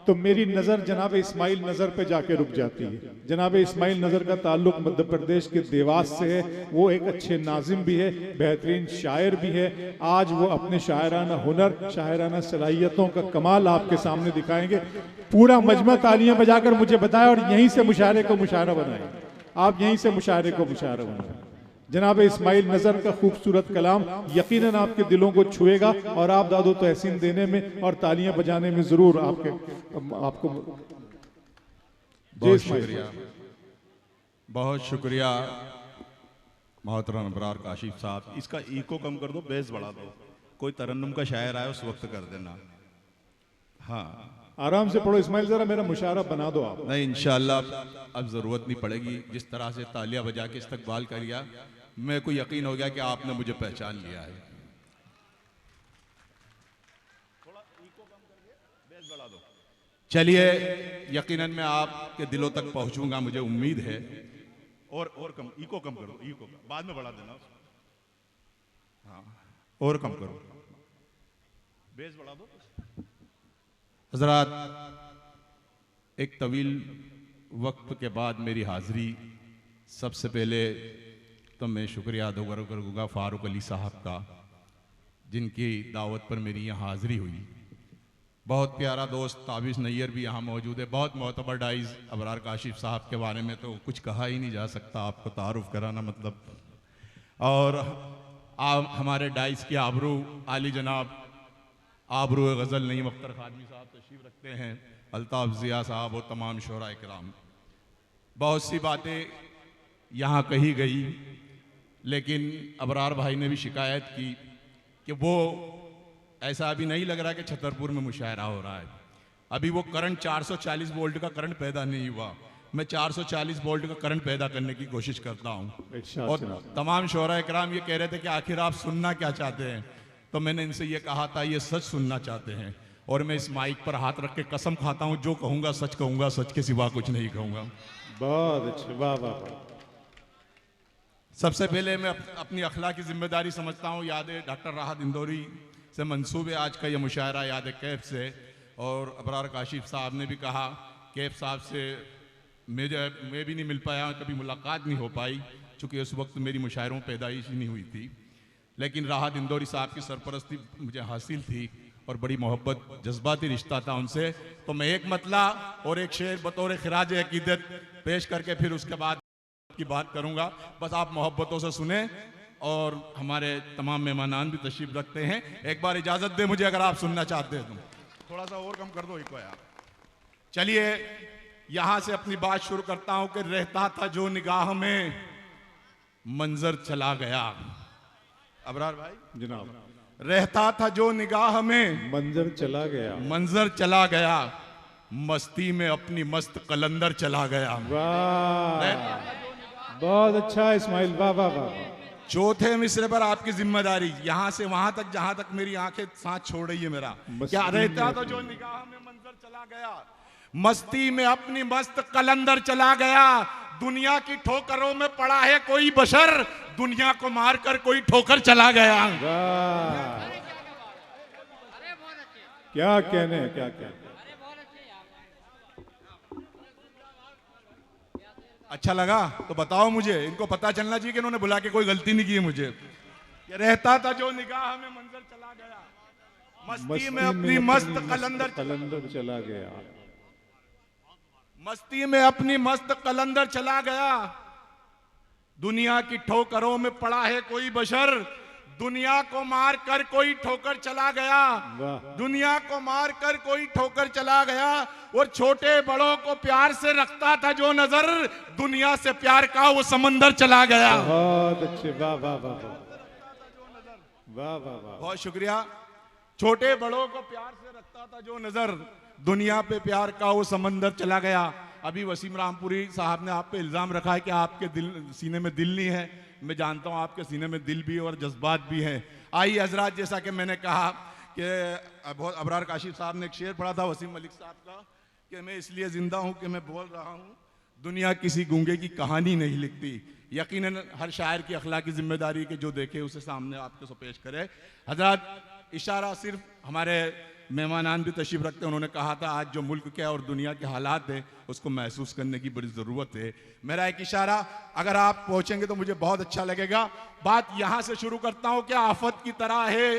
तो मेरी नज़र जनाब इस्माइल नज़र पे जाके रुक जाती है। जनाब इस्माइल नज़र का ताल्लुक मध्य प्रदेश के देवास से है। वो एक अच्छे नाजिम भी है, बेहतरीन शायर भी है। आज वो अपने शायराना हुनर, शायराना सलाहियतों का कमाल आपके सामने दिखाएंगे। पूरा मजमा तालियां बजाकर मुझे बताए और यहीं से मुशायरे को मुशायरा बनाए। आप यहीं से मुशायरे को मुशायरा बनाए। जनाब इस्माइल नज़र का खूबसूरत कलाम यकीनन आपके दिलों को छुएगा और आप दादो तहसीन देने में और तालियां बजाने में जरूर आपको बहुत शुक्रिया, बहुत शुक्रिया मोहतरम अबरार काशिफ साहब। इसका इको कम कर दो, बेस बढ़ा दो। कोई तरन्नुम का शायर आए उस वक्त कर देना। हाँ, आराम से पढ़ो इस्माइल, जरा मेरा मुशायरा बना दो आप। नहीं, इंशाअल्लाह अब जरूरत नहीं पड़ेगी। जिस तरह से तालियां बजा के इस्तकबाल करिया, मेरे को यकीन हो गया कि आपने मुझे पहचान लिया है। थोड़ा इको कम करके बेस बढ़ा दो। चलिए, यकीनन मैं आपके दिलों तक पहुंचूंगा, मुझे उम्मीद है। और कम, इको कम करो, इको बाद में बढ़ा देना। हाँ, और कम करो, बेस बढ़ा दो। हजरात, एक तवील वक्त के बाद मेरी हाजिरी। सबसे पहले तो मैं शुक्रिया अदा करूँगा फारूक अली साहब का, जिनकी दावत पर मेरी यहाँ हाजिरी हुई। बहुत प्यारा दोस्त ताबिश नैयर भी यहाँ मौजूद है। बहुत मोतबर डाइज अबरार काशिफ साहब के बारे में तो कुछ कहा ही नहीं जा सकता, आपको तारुफ कराना मतलब। और हमारे डाइज के आबरू आली जनाब आबरू गज़ल नईम अख्तर खादमी साहब तशरीफ रखते हैं, अल्ताफ़ ज़िया साहब और तमाम शोरा इकराम। बहुत सी बातें यहाँ कही गई, लेकिन अबरार भाई ने भी शिकायत की कि वो ऐसा अभी नहीं लग रहा कि छतरपुर में मुशायरा हो रहा है। अभी वो करंट 440 वोल्ट का करंट पैदा नहीं हुआ। मैं 440 वोल्ट का करंट पैदा करने की कोशिश करता हूँ। और तमाम शोरा इकराम ये कह रहे थे कि आखिर आप सुनना क्या चाहते हैं, तो मैंने इनसे ये कहा था ये सच सुनना चाहते हैं। और मैं इस माइक पर हाथ रख के कसम खाता हूँ, जो कहूँगा सच कहूँगा, सच के सिवा कुछ नहीं कहूँगा। बहुत अच्छे, वाह वाह। सबसे पहले मैं अपनी अखलाकी जिम्मेदारी समझता हूँ। याद डॉक्टर राहत इंदौरी से मंसूब है आज का ये मुशायरा, याद कैफ से। और अबरार काशिफ साहब ने भी कहा, कैफ साहब से मैं भी नहीं मिल पाया, कभी मुलाकात नहीं हो पाई, चूँकि उस वक्त मेरी मुशायरों पैदाइश ही नहीं हुई थी। लेकिन राहत इंदौरी साहब की सरपरस्ती मुझे हासिल थी और बड़ी मोहब्बत जज्बाती रिश्ता था उनसे। तो मैं एक मतला और एक शेर बतौर खिराज अकीदत पेश करके फिर उसके बाद की बात करूंगा। बस आप मोहब्बतों से सुने। और हमारे तमाम मेहमानान भी तशरीफ रखते हैं। एक बार इजाज़त दे मुझे, अगर आप सुनना चाहते हैं तो। थोड़ा सा और कम कर दो इको यार। चलिए, यहाँ से अपनी बात शुरू करता हूँ कि रहता था जो निगाह में मंजर चला गया। अबरार भाई जनाब, रहता था जो निगाह में मंजर चला गया, मंजर चला गया, मस्ती में अपनी मस्त कलंदर चला गया। वाह, बहुत अच्छा इस्माइल, वाह वाह वाह। चौथे मिसरे पर आपकी जिम्मेदारी, यहां से वहां तक जहां तक मेरी आंखें सांस छोड़ रही है मेरा। क्या रहता था जो निगाह में मंजर चला गया, मस्ती में अपनी मस्त कलंदर चला गया। दुनिया की ठोकरों में पड़ा है कोई बशर, दुनिया को मारकर कोई ठोकर चला गया। वाह, क्या कहने, क्या कहने। अच्छा लगा तो बताओ मुझे, इनको पता चलना चाहिए कि इन्होंने बुला के कोई गलती नहीं की है मुझे। ये रहता था जो निगाह में मंजर चला गया, मस्ती में अपनी मस्त कलंदर चला गया, मस्ती में अपनी मस्त कलंदर चला गया। दुनिया की ठोकरों में पड़ा है कोई बशर, दुनिया को मार कर कोई ठोकर चला गया। दुनिया को मार कर कोई ठोकर चला गया। और छोटे बड़ों को प्यार से रखता था जो नजर, दुनिया से प्यार का वो समंदर चला गया। बहुत अच्छे, वाह वाह वाह वाह वाह वाह। बहुत शुक्रिया। छोटे बड़ों को प्यार से रखता था जो नजर, दुनिया पे प्यार का वो समंदर चला गया। अभी वसीम रामपुरी साहब ने आप पे इल्जाम रखा है कि आपके दिल सीने में दिल नहीं है। मैं जानता हूं आपके सीने में दिल भी और जज्बात भी हैं। आइए हजरात, जैसा कि मैंने कहा कि बहुत अबरार काशिफ साहब ने एक शेर पढ़ा था वसीम मलिक साहब का कि मैं इसलिए जिंदा हूं कि मैं बोल रहा हूं, दुनिया किसी गूंगे की कहानी नहीं लिखती। यकीनन हर शायर की अखलाकी जिम्मेदारी के जो देखे उसे सामने आपके पेश करे। हजरात, इशारा सिर्फ हमारे मेहमानान भी तशरीफ रखते हैं, उन्होंने कहा था आज जो मुल्क के और दुनिया के हालात हैं उसको महसूस करने की बड़ी ज़रूरत है। मेरा एक इशारा अगर आप पहुंचेंगे तो मुझे बहुत अच्छा लगेगा। बात यहां से शुरू करता हूं कि आफत की तरह है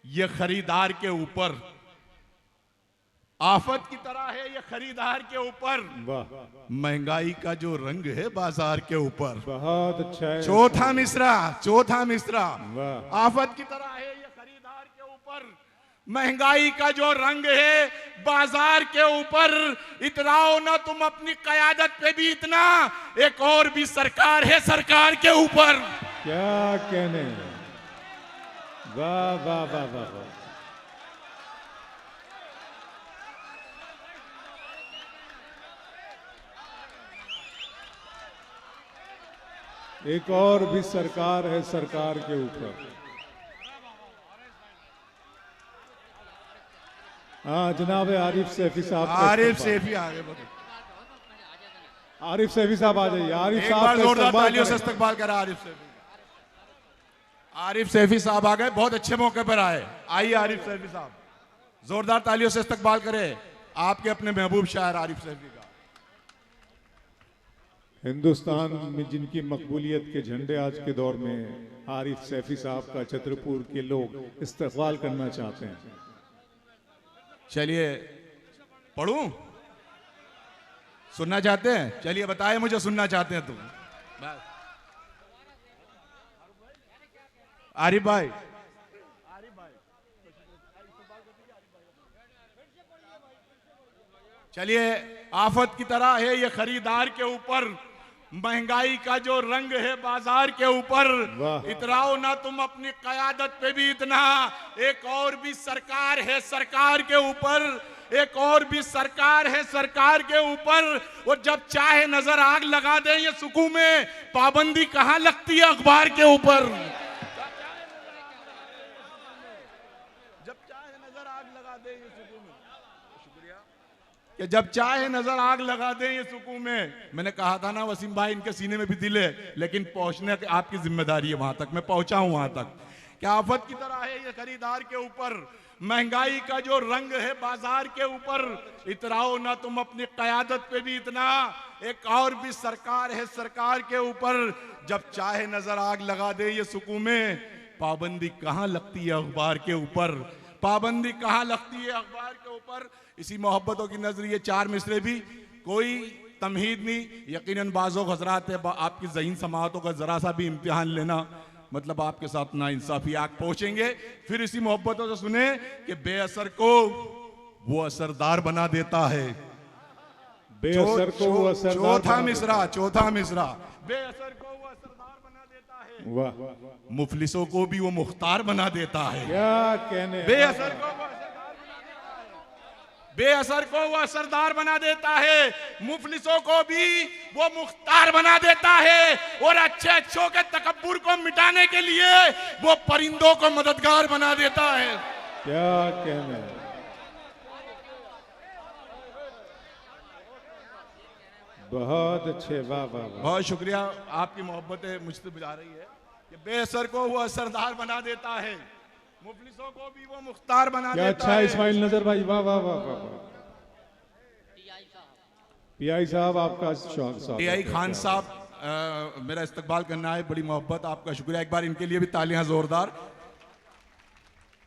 ये खरीदार के ऊपर, आफत की तरह है ये खरीदार के ऊपर, महंगाई का जो रंग है बाजार के ऊपर। बहुत अच्छा है। चौथा मिसरा, चौथा मिसरा, आफत की तरह है ये खरीदार के ऊपर, महंगाई का जो रंग है बाजार के ऊपर, इतराओ ना तुम अपनी कयादत पे भी इतना, एक और भी सरकार है सरकार के ऊपर। क्या कहने, वाह वाह वाह वाह वाह। एक और भी सरकार है सरकार के ऊपर। हाँ जनाब आरिफ सैफी साहब, आरिफ सैफी आगे बढ़ो, आरिफ सैफी साहब आ जाइए। आरिफ एक साहब बार का जोरदार इस्तेमाल तालियों से करें। इस्तकबाल करा आरिफ सैफी। आरिफ सैफी साहब आ गए, बहुत अच्छे मौके पर आए। आइए आरिफ सैफी साहब, जोरदार तालियों से इस्तकबाल करें आपके अपने महबूब शायर आरिफ सैफी का। हिंदुस्तान में जिनकी मकबूलियत के झंडे आज के दौर में आरिफ सैफी साहब का छतरपुर के लोग इस्तकबाल करना चाहते हैं। चलिए पढ़ूं, सुनना चाहते हैं? चलिए बताएं मुझे सुनना चाहते हैं तुम। आरिफ भाई, चलिए आफत की तरह है ये खरीदार के ऊपर, महंगाई का जो रंग है बाजार के ऊपर, इतराओ ना तुम अपनी कयादत पे भी इतना, एक और भी सरकार है सरकार के ऊपर, एक और भी सरकार है सरकार के ऊपर। वो जब चाहे नजर आग लगा दे ये सुकून में, पाबंदी कहां लगती है अखबार के ऊपर। जब चाहे नजर आग लगा दे ये सुकून में, शुक्रिया, कि जब चाहे नजर आग लगा दे ये सुकून में। मैंने कहा था ना वसीम भाई इनके सीने में भी दिल है, लेकिन पहुंचने की आपकी जिम्मेदारी है, वहां तक मैं पहुंचा हूं वहां तक। क्या आफत की तरह है ये खरीदार के ऊपर, महंगाई का जो रंग है बाजार के ऊपर, इतराओ ना तुम अपनी कयादत पे भी इतना, एक और भी सरकार है सरकार के ऊपर। जब चाहे नजर आग लगा दे ये सुकून में, पाबंदी कहां लगती है अखबार के ऊपर, पाबंदी कहां लगती है अखबार के ऊपर। इसी मोहब्बतों की नजर ये चार मिसरे भी कोई तमहीद नहीं, यकीनन बाज़ों हज़रात है आपकी ज़हीन समाअतों का जरा सा भी इम्तिहान लेना मतलब आपके साथ ना इंसाफी आग पहुंचेंगे। फिर इसी मोहब्बतों से सुने कि बेअसर को वो असरदार बना देता है, बेअसर को वो असरदार चौथा बना मिसरा, चौथा मिसरा, बेअसर को वो असरदार बना देता है, वाह, मुफलिसों को भी वो मुख्तार बना देता है। क्या कहने, बेअसर को वो बेअसर को वो असरदार बना देता है, मुफलिसों को भी वो मुख्तार बना देता है, और अच्छे अच्छों के तकब्बुर को मिटाने के लिए वो परिंदों को मददगार बना देता है। क्या कहने, बहुत अच्छे, वाह वाह वाह। बहुत शुक्रिया, आपकी मोहब्बतें मुझसे बुझा रही है कि बेअसर को वो असरदार बना देता है, मुफलिसों को भी वो मुख्तार बना क्या देता अच्छा है। इस्माइल नजर भाई, वाह वाह वाह वाह वाह। पीआई साहब आपका स्वागत। टीआई खान साहब मेरा इस्तकबाल करना है, बड़ी मोहब्बत, आपका शुक्रिया, एक बार इनके लिए भी तालियां जोरदार।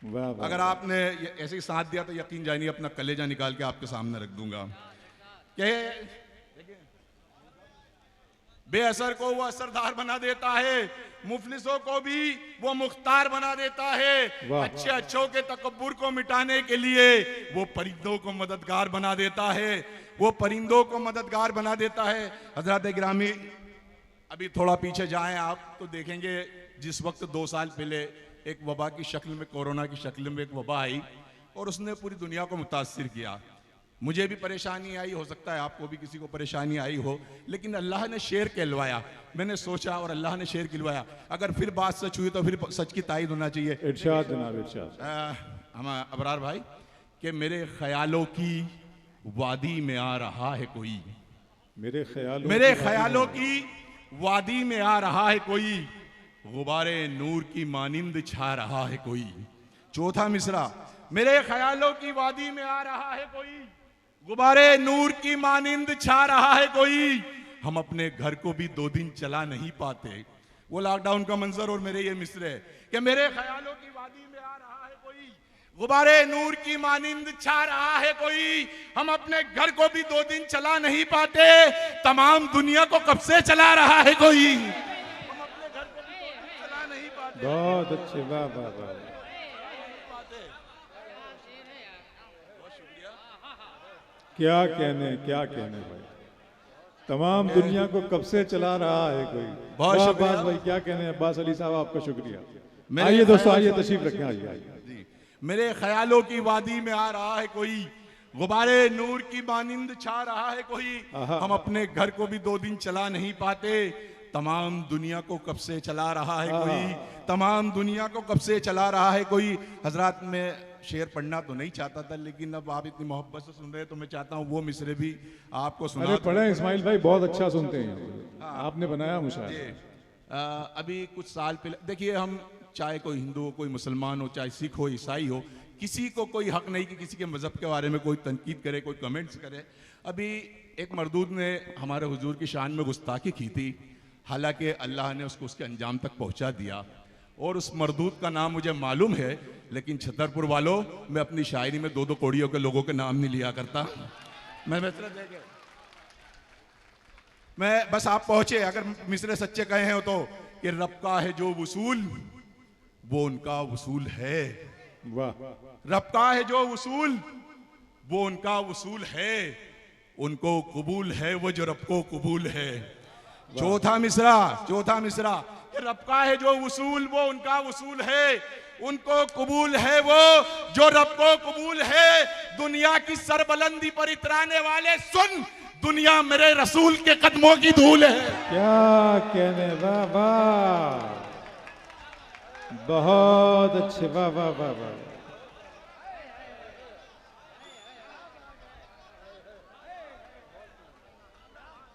वाह वाह। अगर आपने ऐसे ही साथ दिया तो यकीन जानिए अपना कलेजा निकाल के आपके सामने रख दूंगा। कि बेअसर को वो असरदार बना देता है, मुफलिसों को भी वो मुख्तार बना देता है, अच्छे अच्छों के तकब्बुर को मिटाने के लिए वो परिंदों को मददगार बना देता है, वो परिंदों को मददगार बना देता है। हजरत गिरामी अभी थोड़ा पीछे जाएं आप तो देखेंगे जिस वक्त 2 साल पहले एक वबा की शक्ल में, कोरोना की शक्ल में एक वबा आई और उसने पूरी दुनिया को मुतासिर किया। मुझे भी परेशानी आई, हो सकता है आपको भी किसी को परेशानी आई हो, लेकिन अल्लाह ने शेर कहलवाया। मैंने सोचा और अल्लाह ने शेर कहलवाया, अगर फिर बात सच हुई तो फिर सच की तायद होना चाहिए। इरशाद जनाब, इरशाद। हम अबरार भाई कि मेरे ख्यालों की वादी में आ रहा है कोई, मेरे ख्यालों की वादी में आ रहा है कोई, गुबारे नूर की मानिंद छा रहा है कोई। चौथा मिसरा, मेरे ख्यालों की वादी में आ रहा है कोई, गुब्बारे नूर की मानिंद छा रहा है कोई, हम अपने घर को भी 2 दिन चला नहीं पाते। वो लॉकडाउन का मंजर और मेरे ये मिसरे कि मेरे ख्यालों की वादी में आ रहा है कोई, गुब्बारे नूर की मानिंद छा रहा है कोई, हम अपने घर को भी 2 दिन चला नहीं पाते, तमाम दुनिया को कब से चला रहा है कोई, हम अपने घर को भी 2 दिन चला नहीं पाते। बहुत अच्छे, वाह वाह वाह। क्या कहने भाई, तमाम दुनिया को कब से चला रहा है कोई। बहुत वाह शुक्रिया। अब्बास भाई, क्या कहने, अब्बास अली साहब आपका शुक्रिया। मेरे आइए दोस्तों, ख्याल- आइए तशरीफ रखें, आइए आइए। जी, मेरे ख्यालों की वादी में आ रहा है कोई, गुब्बारे नूर की मानिंद छा रहा है कोई, आहा। हम अपने घर को भी 2 दिन चला नहीं पाते, तमाम दुनिया को कब से चला रहा है कोई, तमाम दुनिया को कब से चला रहा है कोई। हजरात, मैं शेर पढ़ना तो नहीं चाहता था, लेकिन अब आप इतनी मोहब्बत से सुन रहे हैं तो मैं चाहता हूँ वो मिसरे भी आपको सुना अरे दूं। पढ़े इस्माइल भाई, बहुत अच्छा सुनते हैं, आपने बनाया मुशायरा। अभी कुछ साल पहले देखिए, हम चाहे कोई हिंदू हो, कोई मुसलमान हो, चाहे सिख हो, ईसाई हो, किसी को कोई हक नहीं कि किसी के मजहब के बारे में कोई तनकीद करे, कोई कमेंट्स करे। अभी एक मरदूद ने हमारे हुजूर की शान में गुस्ताखी की थी, हालांकि अल्लाह ने उसको उसके अंजाम तक पहुंचा दिया, और उस मरदूद का नाम मुझे मालूम है, लेकिन छतरपुर वालों, मैं अपनी शायरी में 2-2 कोड़ियों के लोगों के नाम नहीं लिया करता। मैं मिसरे देखे, मैं बस आप पहुंचे, अगर मिसरे सच्चे कहे हैं तो, कि रब का है जो वसूल वो उनका वसूल है, वाह, रब का है जो वसूल वो उनका वसूल है, उनको कबूल है वो जो रब को कबूल है। चौथा मिसरा कि रब का है जो वसूल वो उनका वसूल है, उनको कबूल है वो जो रब को कबूल है। दुनिया की सरबलंदी पर इतराने वाले सुन, दुनिया मेरे रसूल के कदमों की धूल है। क्या कहने, वाह वाह, बहुत अच्छे, वाह वाह वाह वाह।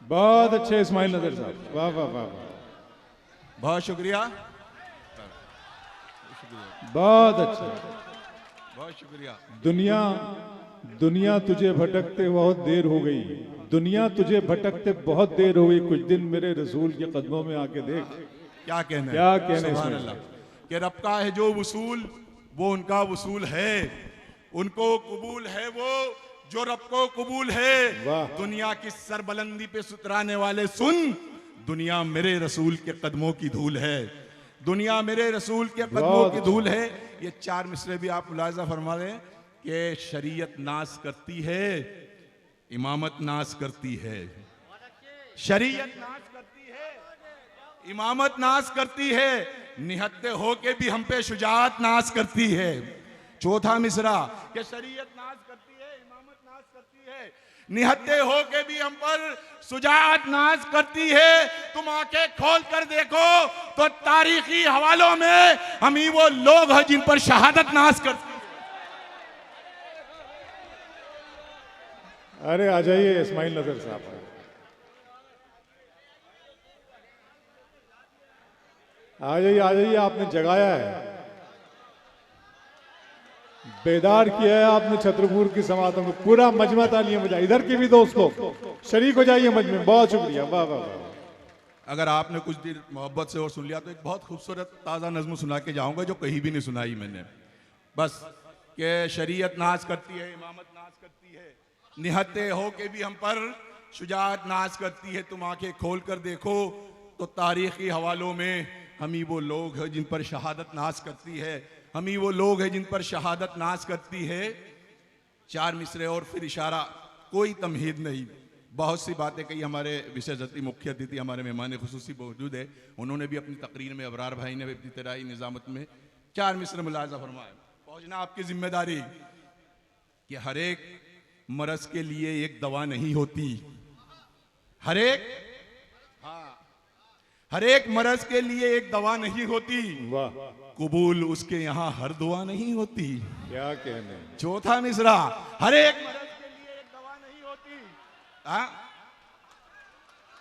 बहुत अच्छे इस्माइल नजर साहब, वाह वाह वाह वाह, बहुत शुक्रिया, बहुत अच्छे। बहुत शुक्रिया। दुनिया तुझे भटकते बहुत देर हो गई, दुनिया तुझे भटकते बहुत देर हो गई, कुछ दिन मेरे रसूल के कदमों में आके देख। क्या कहना क्या कहना है सुभान इसमें? अल्लाह, कि रब का है जो वसूल वो उनका वसूल है, उनको कबूल है वो जो रब को कबूल है। वाह। दुनिया की सरबलंदी पे सुतराने वाले सुन, दुनिया मेरे रसूल के कदमों की धूल है, दुनिया मेरे रसूल के कदमों बहुत की धूल है। ये 4 मिसरे भी आप मुलाजा फरमा रहे हैं कि शरीयत नाश करती है, इमामत नाश करती है, शरीयत नाश करती है, इमामत नाश करती है, निहत्ते होके भी हम पे शुजाअत नाश करती है। चौथा मिसरा कि शरीयत नाश करती है, इमामत नाश करती है, निहत्ते होके भी हम पर शुजाअत नाश करती है। तुम आंखें खोल कर देखो तो तारीखी हवालों में हम ही वो लोग हैं जिन पर शहादत नाश करती है। अरे आ जाइए इस्माइल नजर साहब, आ जाइए, आपने जगाया है, बेदार किया है आपने छतरपुर की समातों को, पूरा मजमा तालियां बजाई। इधर के भी दोस्त लोग शरीक हो जाइए मजमे में, बहुत शुक्रिया, वाह वाह वाह। अगर आपने कुछ देर मोहब्बत से और सुन लिया तो एक बहुत खूबसूरत ताज़ा नज़्म सुना के जाऊंगा जो कहीं भी नहीं सुनाई मैंने। बस कि शरीयत नाश करती है, इमामत नाश करती है, निहत्ते हो के भी हम पर शुजाअत नाश करती है। तुम आंखें खोल कर देखो तो तारीखी हवालों में हम ही वो लोग हैं जिन पर शहादत नाश करती है, हम ही वो लोग हैं जिन पर शहादत नाश करती है। 4 मिसरे और फिर इशारा, कोई तमहीद नहीं। बहुत सी बातें कही, हमारे विशेष अतिथि मुख्य अतिथि हमारे मेहमान खुसूसी मौजूद है, उन्होंने भी अपनी तकरीर में, अबरार भाई ने भी अपनी तराई निजामत में 4 मिसरे मुलाजा फरमाया। पहुंचना आपकी जिम्मेदारी कि हर एक मरज के लिए एक दवा नहीं होती, हर एक मरज के लिए एक दवा नहीं होती, वाह, कबूल उसके यहाँ हर दुआ नहीं होती। क्या कहने। चौथा मिसरा, हर एक मरज के लिए एक दवा नहीं होती।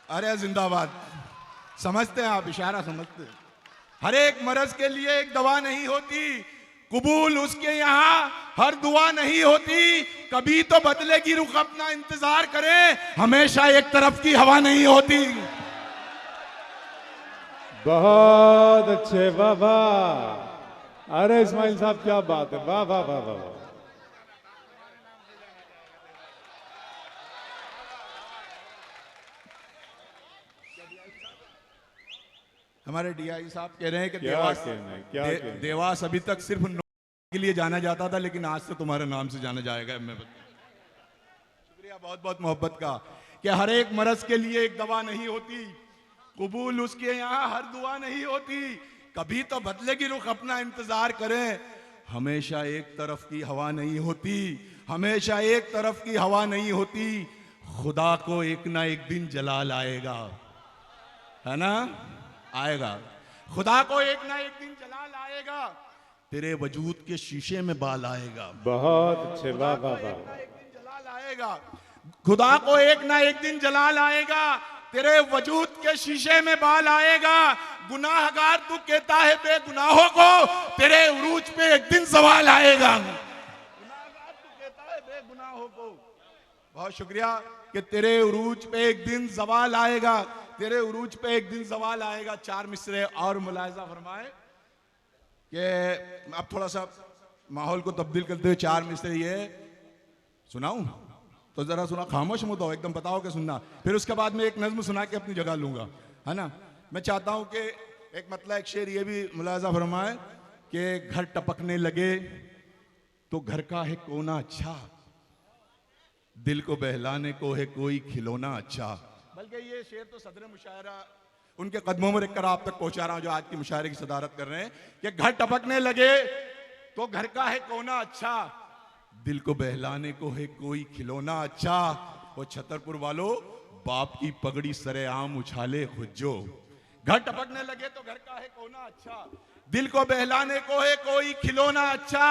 अरे जिंदाबाद, समझते हैं आप, इशारा समझते हैं। हर एक मरज के लिए एक दवा नहीं होती, कबूल उसके यहाँ हर दुआ नहीं होती, कभी तो बदलेगी रुख अपना इंतजार करें, हमेशा एक तरफ की हवा नहीं होती। बहुत अच्छे, वाह वाह। अरे इस्माइल साहब क्या बात है, वाह वाह वाह वाह वाह। हमारे डीआई साहब कह रहे हैं कि क्या देवास कहना है, क्या कहना है। देवास अभी तक सिर्फ के लिए जाना जाता था, लेकिन आज से तुम्हारे नाम से जाना जाएगा। मैं शुक्रिया बहुत बहुत मोहब्बत का कि हर एक मरज के लिए एक दवा नहीं होती, कबूल उसके यहाँ हर दुआ नहीं होती, कभी तो बदलेगी रुख अपना इंतजार करें, हमेशा एक तरफ की हवा नहीं होती, हमेशा एक तरफ की हवा नहीं होती, खुदा को एक ना एक दिन जलाल आएगा, है ना, आएगा, खुदा को एक ना एक दिन जलाल आएगा, तेरे वजूद के शीशे में बाल आएगा। बहुत अच्छे, वाह वाह वाह। एक दिन जलाल आएगा, खुदा को एक ना एक दिन जलाल आएगा, तेरे वजूद के शीशे में बाल आएगा, गुनाहगार तू कहता है बेगुनाहों को, तेरे उरूज पे एक दिन सवाल आएगा। गुनाहगार तू कहता है बेगुनाहों को, बहुत शुक्रिया कि तेरे उरूज पे एक दिन सवाल आएगा, तेरे उरूज पे एक दिन सवाल आएगा। चार मिसरे और मुलाहिजा फरमाए कि अब थोड़ा सा माहौल को तब्दील करते हुए चार मिसरे ये सुनाऊं तो जरा सुना, खामोश मत हो, एकदम बताओ कि सुनना, फिर उसके बाद में एक नज्म सुना के अपनी जगह लूंगा, है ना। मैं चाहता हूं कि एक मतलब एक शेर ये भी मुलाहिजा फरमाए कि घर टपकने लगे तो घर का है कोना अच्छा, दिल को बहलाने को है कोई खिलौना अच्छा। बल्कि ये शेर तो सदर मुशायरा उनके कदमों में रखकर आप तक पहुंचा रहा हूं जो आज की मुशायरे की सदारत कर रहे हैं कि घर टपकने लगे तो घर का है कोना अच्छा, दिल को बहलाने को है कोई खिलौना अच्छा। वो छतरपुर वालों, बाप की पगड़ी सरेआम उछाले खुज्जो, घर टपकने लगे तो घर का है कोना अच्छा, दिल को बहलाने को है कोई खिलौना अच्छा,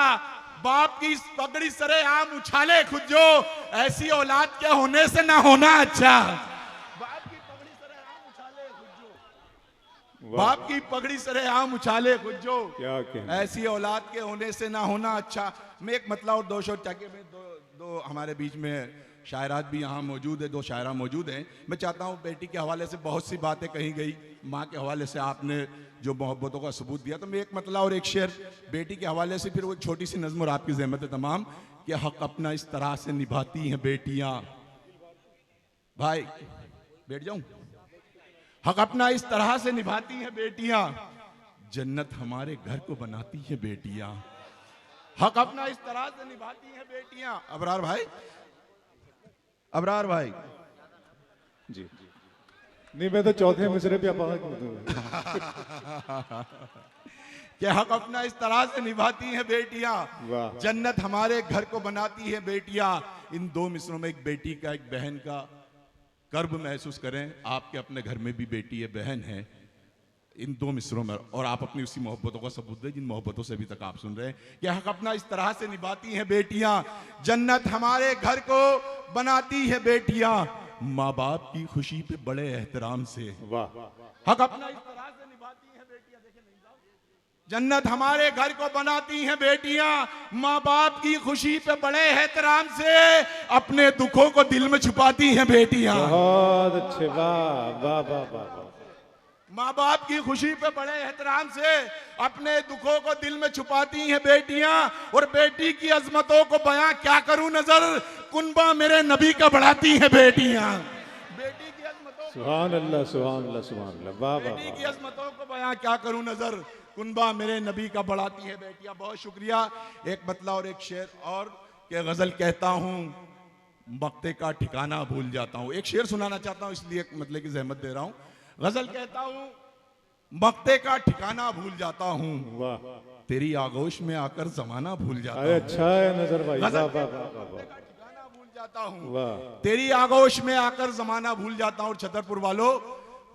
बाप की पगड़ी सरेआम उछाले खुज्जो, ऐसी औलाद के होने से ना होना अच्छा। बाप की पगड़ी सरेआम उछाले खुज्जो, बाप की पगड़ी सरेआम उछाले खुज्जो, क्या कहना। ऐसी औलाद के होने से ना होना अच्छा। मैं एक मतलब और दो शोर ताकि में दो हमारे बीच में शायरात भी यहाँ मौजूद है, दो शायरा मौजूद हैं। मैं चाहता हूँ बेटी के हवाले से बहुत सी बातें कही गई, माँ के हवाले से आपने जो मोहब्बतों का सबूत दिया, तो मैं एक मतलब और एक शेर बेटी के हवाले से, फिर वो छोटी सी नज़्म और आपकी ज़हमत है तमाम कि हक अपना इस तरह से निभाती हैं बेटियाँ। भाई बैठ जाऊं, हक अपना इस तरह से निभाती हैं बेटियां, जन्नत हमारे घर को बनाती है बेटियां, हक अपना इस तरह से निभाती हैं बेटियां। अबरार भाई, अबरार भाई जी नहीं, मैं तो चौथे मिसरे पे कि हक अपना इस तरह से निभाती हैं बेटियां, जन्नत हमारे घर को बनाती है बेटियां। इन दो मिसरों में एक बेटी का एक बहन का कर्ब महसूस करें। आपके अपने घर में भी बेटी है, बहन है, इन दो मिसरों में, और आप अपनी उसी मोहब्बतों का सबूत दें जिन मोहब्बतों से अभी तक आप सुन रहे हैं कि हक अपना इस तरह से निभाती हैं बेटियां, जन्नत हमारे घर को बनाती है बेटियां, माँ बाप की खुशी पे बड़े एहतराम से। वाह। हक अपना इस तरह से निभाती हैं बेटियां, देखें नहीं साहब, जन्नत हमारे घर को बनाती हैं बेटियां, माँ बाप की खुशी पे बड़े एहतराम से, अपने दुखों को दिल में छुपाती हैं बेटियां। बहुत अच्छे, वाह वाह वाह वाह। माँ बाप की खुशी पे बड़े एहतराम से अपने दुखों को दिल में छुपाती हैं बेटियां, और बेटी की अजमतों को बयां क्या करूं नजर, कुनबा मेरे नबी का बढ़ाती हैं बेटियां। बेटी की अजमतों, सुभान अल्लाह सुभान अल्लाह सुभान अल्लाह, वाह वाह। बेटी की अजमतों को बयां क्या करूं नजर, कुनबा मेरे नबी का बढ़ाती है बेटियां। बहुत शुक्रिया। एक मतला और एक शेर और के गजल कहता हूं, मक्ते का ठिकाना भूल जाता हूं। एक शेर सुनाना चाहता हूं इसलिए मतलब की जहमत दे रहा हूं। गजल कहता हूं, मक्ते का ठिकाना भूल जाता हूं, वाह, तेरी आगोश में आकर जमाना भूल जाता अरे हूं। अच्छा है नजर भाई, वाह वाह वाह मक्ते का ठिकाना भूल जाता हूं, वाह। तेरी आगोश में आकर जमाना भूल जाता हूं। छतरपुर वालों,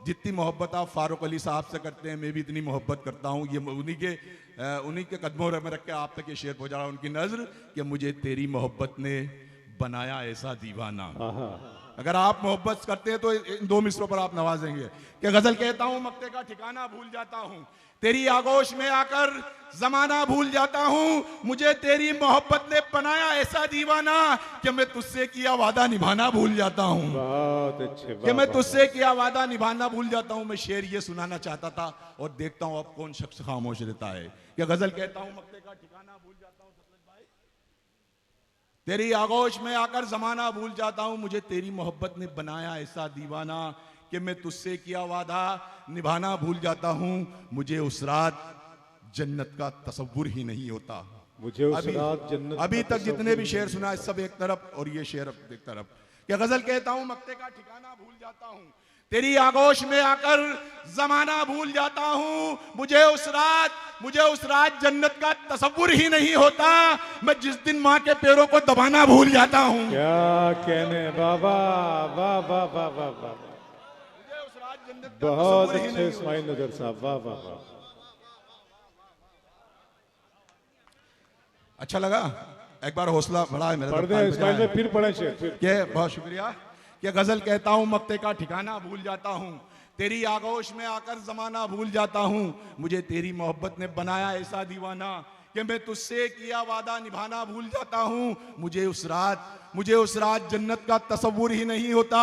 जितनी मोहब्बत आप फारूक अली साहब से करते हैं, मैं भी इतनी मोहब्बत करता हूं। ये उन्हीं के कदमों में रख के आप तक ये शेर पहुंचा रहा हूं, उनकी नजर कि मुझे तेरी मोहब्बत ने बनाया ऐसा दीवाना, अगर आप मोहब्बत करते हैं तो इन 2 मिसरों पर आप नवाजेंगे कि गजल कहता हूं मक्ते का ठिकाना भूल जाता हूं, तेरी आगोश में आकर जमाना भूल जाता हूं, मुझे तेरी मोहब्बत ने बनाया ऐसा दीवाना कि मैं तुझसे किया वादा निभाना भूल जाता हूं। बहुत अच्छे, कि मैं तुझसे किया वादा निभाना भूल जाता हूं। मैं शेर ये सुनाना चाहता था और देखता हूं अब कौन शख्स खामोश रहता है। कि गजल कहता हूं मक्ते का ठिकाना भूल जाता हूं सफदर भाई, तेरी आगोश में आकर जमाना भूल जाता हूं, मुझे तेरी मोहब्बत ने बनाया ऐसा दीवाना कि मैं तुझसे किया वादा निभाना भूल जाता हूं, मुझे उस रात जन्नत का तसव्वुर ही नहीं होता। मुझे उस रात जन्नत अभी का तक जितने भी तसव्वुर शेर सुना सब एक तरफ और ये शेर एक तरफ। क्या गजल कहता हूं मक्ते का ठिकाना भूल जाता हूं, तेरी आगोश में आकर जमाना भूल जाता हूं, मुझे उस रात जन्नत का तसव्वुर ही नहीं होता, मैं जिस दिन माँ के पैरों को दबाना भूल जाता हूं। क्या कहने बाबा, वाह वाह वाह वाह वाह, मुझे उस रात जन्नत का बहुत तसव्वुर ही अच्छे नहीं इस्माइल नजर साहब, वाह वाह वाह। अच्छा लगा, एक बार हौसला बढ़ा है मेरा। पढ़ दे इस्माइल में, फिर पढ़े शेर फिर। के बहुत शुक्रिया। कि गजल कहता हूं मक्ते का ठिकाना भूल जाता हूं, तेरी आगोश में आकर जमाना भूल जाता हूं, मुझे तेरी मोहब्बत ने बनाया ऐसा दीवाना कि मैं तुझसे किया वादा निभाना भूल जाता हूं, मुझे उस रात जन्नत का तसव्वुर ही नहीं होता,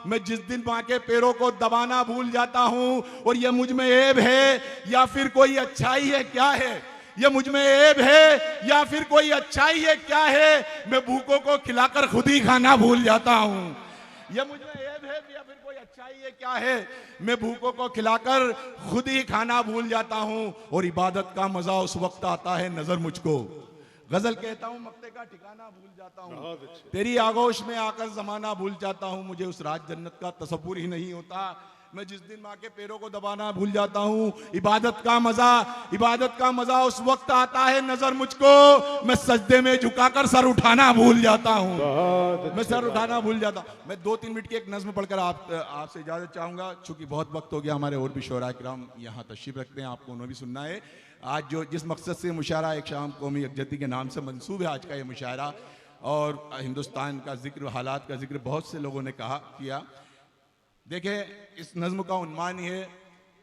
मैं जिस दिन माँ के पैरों को दबाना भूल जाता हूं। और ये मुझ में ऐब है या फिर कोई अच्छाई है क्या है, ये मुझ में ऐब है या फिर कोई अच्छाई है क्या है, मैं भूखों को खिलाकर खुद ही खाना भूल जाता हूं। ये मुझ में ऐब है या फिर कोई अच्छाई है क्या है, मैं भूखों को खिलाकर खुद ही खाना भूल जाता हूं, और इबादत का मजा उस वक्त आता है नजर मुझको। गजल कहता हूं मक्ते का ठिकाना भूल जाता हूं, तेरी आगोश में आकर जमाना भूल जाता हूं, मुझे उस रात जन्नत का तसव्वुर ही नहीं होता, मैं जिस दिन माँ के पैरों को दबाना भूल जाता हूँ। इबादत का मजा उस वक्त आता है नजर मुझको, मैं सजदे में झुकाकर सर उठाना भूल जाता हूँ। मैं सर उठाना भूल जाता हूँ। मैं 2-3 मिनट की एक नज्म पढ़कर आपसे इजाजत चाहूंगा, चूंकि बहुत वक्त हो गया। हमारे और भी शोरा किराम यहाँ तशरीफ रखते हैं, आपको उन्हें भी सुनना है। आज जो जिस मकसद से मुशायरा एक शाम कौमी यकजहती के नाम से मंसूब है आज का ये मुशायरा, और हिंदुस्तान का जिक्र, हालात का जिक्र बहुत से लोगों ने किया। देखें, इस नज़्म का उन्वान ये है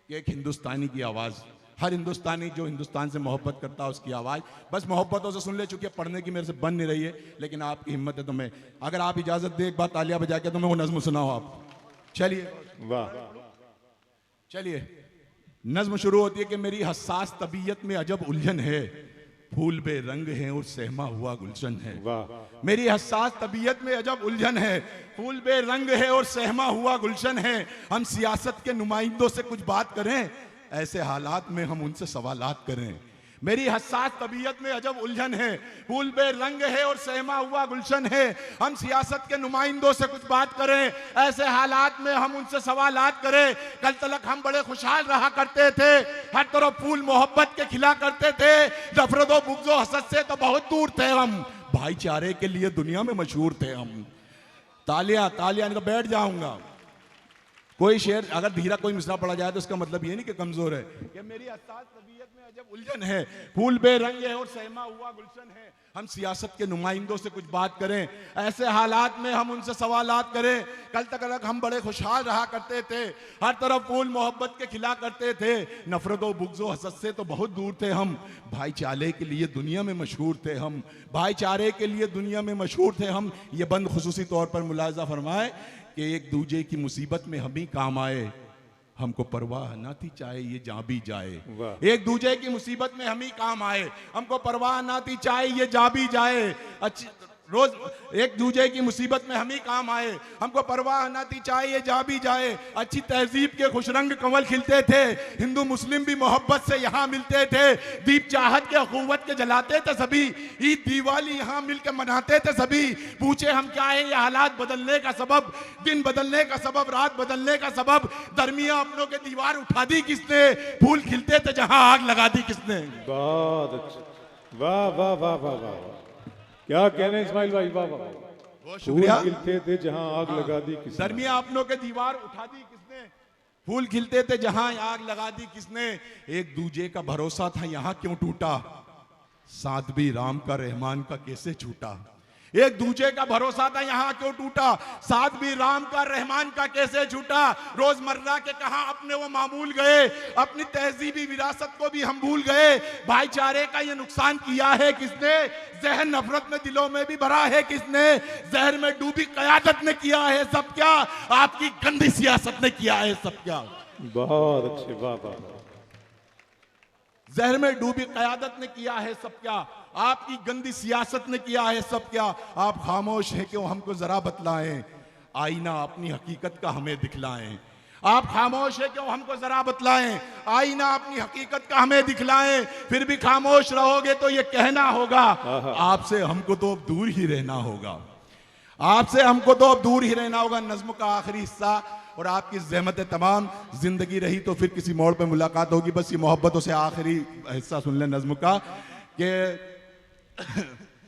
कि एक हिंदुस्तानी की आवाज़, हर हिंदुस्तानी जो हिंदुस्तान से मोहब्बत करता है उसकी आवाज़, बस मोहब्बतों से सुन ले। चूंकि पढ़ने की मेरे से बन नहीं रही है, लेकिन आपकी हिम्मत है तो मैं, अगर आप इजाज़त दे एक बार तालियां बजा के तो मैं वो नज़्म सुनाऊं आप। चलिए, वाह, चलिए। नज़्म शुरू होती है कि मेरी हसास तबीयत में अजब उलझन है, फूल बेरंग है और सहमा हुआ गुलशन है। मेरी हसास तबीयत में अजब उलझन है, फूल बेरंग है और सहमा हुआ गुलशन है, हम सियासत के नुमाइंदों से कुछ बात करें, ऐसे हालात में हम उनसे सवालात करें। मेरी हसास तबीयत में अजब उलझन है, फूल बेरंग है और सहमा हुआ गुलशन है, हम सियासत के नुमाइंदों से कुछ बात करें, ऐसे हालात में हम उनसे सवालात करें। कल तलक हम बड़े खुशहाल रहा करते थे, हर तरफ फूल मोहब्बत के खिला करते थे, नफरत व बुग़्ज़ व हसद से तो बहुत दूर थे हम, भाईचारे के लिए दुनिया में मशहूर थे हम। तालियां तालियां, नहीं तो बैठ जाऊंगा। कोई शेर अगर धीरा कोई मिसरा पढ़ा जाए तो इसका मतलब ये नहीं कि कमजोर है। कि मेरी हसास तबीयत में अजब उलझन है, फूल बेरंग है और सहमा हुआ गुलशन है, हम सियासत के नुमाइंदों से कुछ बात करें, ऐसे हालात में हम उनसे सवालात करें। कल तक हम बड़े खुशहाल रहा करते थे, हर तरफ फूल मोहब्बत के खिला करते थे, नफरत व बुग़्ज़ व हसद से तो बहुत दूर थे हम, भाईचारे के लिए दुनिया में मशहूर थे हम, भाईचारे के लिए दुनिया में मशहूर थे हम। ये बंद खुसूसी तौर पर मुलाहिज़ा फरमाए कि एक दूजे की मुसीबत में हम ही काम आए, हमको परवाह ना थी चाहे ये जहां भी जाए। एक दूजे की मुसीबत में हम ही काम आए, हमको परवाह ना थी चाहे ये जा भी जाए। अच्छी रोज एक दूजे की मुसीबत में हम ही काम आए, हमको परवाह ना थी चाहे ये जा भी जाए। अच्छी तहजीब के खुशरंग कंवल खिलते थे, हिंदू मुस्लिम भी मोहब्बत से यहाँ मिलते थे, दीप चाहत के अखुवत के जलाते थे सभी, ईद दिवाली यहाँ मिलकर मनाते थे सभी। पूछे हम क्या है ये हालात बदलने का सबब, दिन बदलने का सबब, रात बदलने का सबब, दरमिया अपनों के दीवार उठा दी किसने, फूल खिलते थे जहाँ आग लगा दी किसने। बहुत अच्छा, वाह वाह वाह वाह वाह, क्या कहने इस्माइल भाई, वाह वाह, बहुत शुक्रिया। फूल खिलते थे जहां आग लगा दी किसने, दरमिया अपनों के दीवार उठा दी किसने, फूल खिलते थे जहां आग लगा दी किसने। एक दूजे का भरोसा था यहाँ क्यों टूटा, साथ भी राम का रहमान का कैसे छूटा। एक दूजे का भरोसा था यहाँ क्यों टूटा, साथ भी राम का रहमान का कैसे छूटा, रोजमर्रा के कहां अपने वो मामूल गए, अपनी तहजीबी विरासत को भी हम भूल गए, भाईचारे का ये नुकसान किया है किसने, जहर नफरत में दिलों में भी भरा है किसने, जहर में डूबी कयादत ने किया है सब क्या, आपकी गंदी सियासत ने किया है सब क्या। बहुत अच्छे, वाह वाह। जहर में डूबी कयादत ने किया है सब क्या, आपकी गंदी सियासत ने किया है सब क्या। आप खामोश हैं क्यों, हमको जरा बतलाएं, आईना अपनी हकीकत का हमें दिखलाएं। आप खामोश है क्यों, हमको जरा बतलाएं, आईना अपनी हकीकत का हमें दिखलाएं। फिर भी खामोश रहोगे तो ये कहना होगा, आपसे हमको तो अब दूर ही रहना होगा, आपसे हमको तो अब दूर ही रहना होगा। नज्म का आखिरी हिस्सा और आपकी ज़हमत तमाम, जिंदगी रही तो फिर किसी मोड़ पे मुलाकात होगी। बस ये मोहब्बतों से आखिरी हिस्सा सुन लें नज्म का कि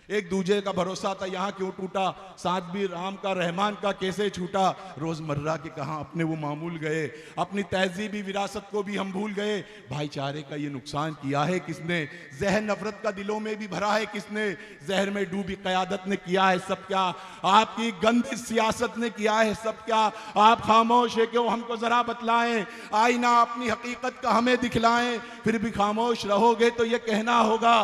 एक दूजे का भरोसा था यहाँ क्यों टूटा, साथ भी राम का रहमान का कैसे छूटा, रोजमर्रा के कहां अपने वो मामूल गए, अपनी तहजीबी विरासत को भी हम भूल गए, भाईचारे का ये नुकसान किया है किसने, जहर नफरत का दिलों में भी भरा है किसने, जहर में डूबी कयादत ने किया है सब क्या, आपकी गंदी सियासत ने किया है सब क्या। आप खामोश है क्यों, हमको जरा बतलाएं, आईना अपनी हकीकत का हमें दिखलाएं। फिर भी खामोश रहोगे तो ये कहना होगा,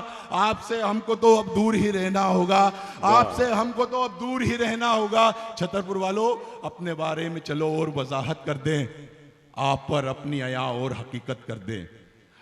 आपसे हमको तो अब दूर ही रहना होगा, आपसे हमको तो अब दूर ही रहना होगा। छतरपुर वालों, अपने बारे में चलो और वजाहत कर दें, आप पर अपनी अया और हकीकत कर दें।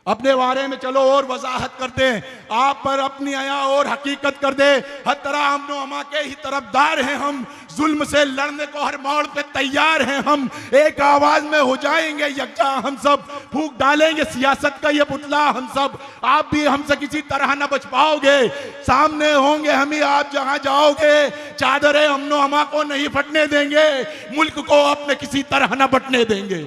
अपने बारे में चलो और वजाहत कर दें, आप पर अपनी अया और हकीकत कर दे। हर तरह अमन व अमा के ही तरफदार हैं हम, जुल्म से लड़ने को हर मोड़ पे तैयार हैं हम। एक आवाज में हो जाएंगे यकजा हम सब, फूंक डालेंगे सियासत का ये पुतला हम सब। आप भी हमसे किसी तरह न बच पाओगे, सामने होंगे हम ही आप जहां जाओगे। चादरे अमन व अमा को नहीं फटने देंगे, मुल्क को अपने किसी तरह न बटने देंगे।